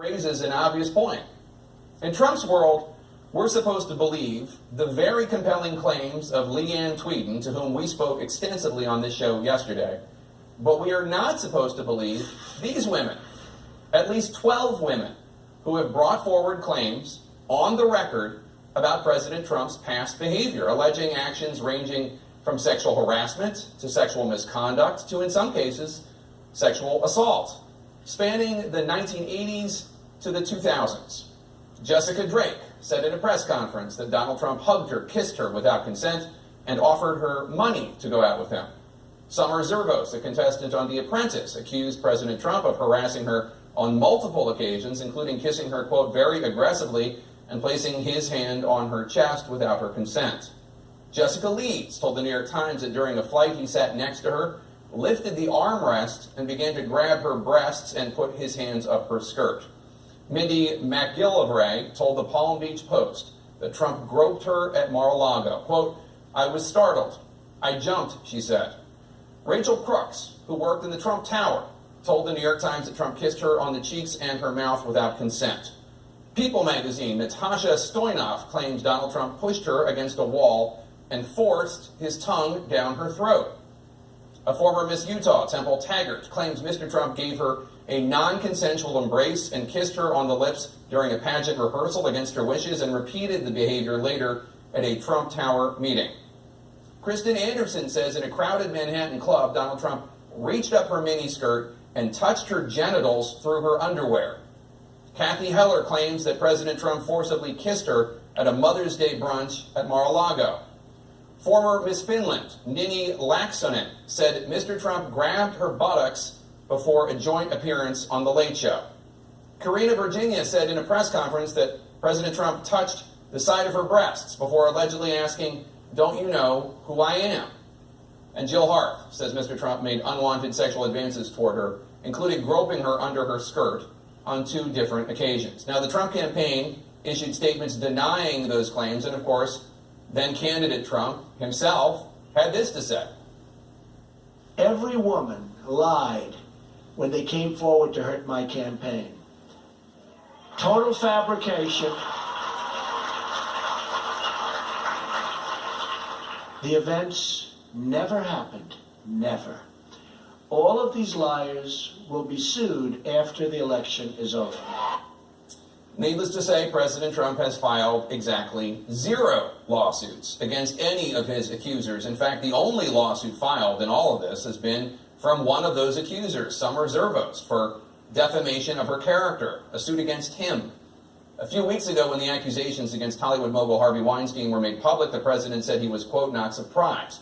raises an obvious point. In Trump's world, we're supposed to believe the very compelling claims of Leanne Tweeden, to whom we spoke extensively on this show yesterday, but we are not supposed to believe these women, at least 12 women, who have brought forward claims on the record about President Trump's past behavior, alleging actions ranging from sexual harassment to sexual misconduct to, in some cases, sexual assault, spanning the 1980s to the 2000s. Jessica Drake said at a press conference that Donald Trump hugged her, kissed her without consent, and offered her money to go out with him. Summer Zervos, a contestant on The Apprentice, accused President Trump of harassing her on multiple occasions, including kissing her, quote, very aggressively and placing his hand on her chest without her consent. Jessica Leeds told the New York Times that during a flight he sat next to her, lifted the armrest, and began to grab her breasts and put his hands up her skirt. Mindy McGillivray told the Palm Beach Post that Trump groped her at Mar-a-Lago. Quote, I was startled. I jumped, she said. Rachel Crooks, who worked in the Trump Tower, told the New York Times that Trump kissed her on the cheeks and her mouth without consent. People magazine Natasha Stoyanov claims Donald Trump pushed her against a wall and forced his tongue down her throat. A former Miss Utah, Temple Taggart, claims Mr. Trump gave her a non-consensual embrace and kissed her on the lips during a pageant rehearsal against her wishes and repeated the behavior later at a Trump Tower meeting. Kristen Anderson says in a crowded Manhattan club, Donald Trump reached up her miniskirt and touched her genitals through her underwear. Kathy Heller claims that President Trump forcibly kissed her at a Mother's Day brunch at Mar-a-Lago. Former Miss Finland, Nini Laaksonen, said Mr. Trump grabbed her buttocks before a joint appearance on The Late Show. Karina Virginia said in a press conference that President Trump touched the side of her breasts before allegedly asking, don't you know who I am? And Jill Harth says Mr. Trump made unwanted sexual advances toward her, including groping her under her skirt on 2 different occasions. Now, the Trump campaign issued statements denying those claims, and of course, then candidate Trump himself had this to say. Every woman lied when they came forward to hurt my campaign. Total fabrication. The events never happened. Never. All of these liars will be sued after the election is over. Needless to say, President Trump has filed exactly 0 lawsuits against any of his accusers. In fact, the only lawsuit filed in all of this has been from one of those accusers, Summer Zervos, for defamation of her character, a suit against him. A few weeks ago, when the accusations against Hollywood mogul Harvey Weinstein were made public, the president said he was, quote, not surprised.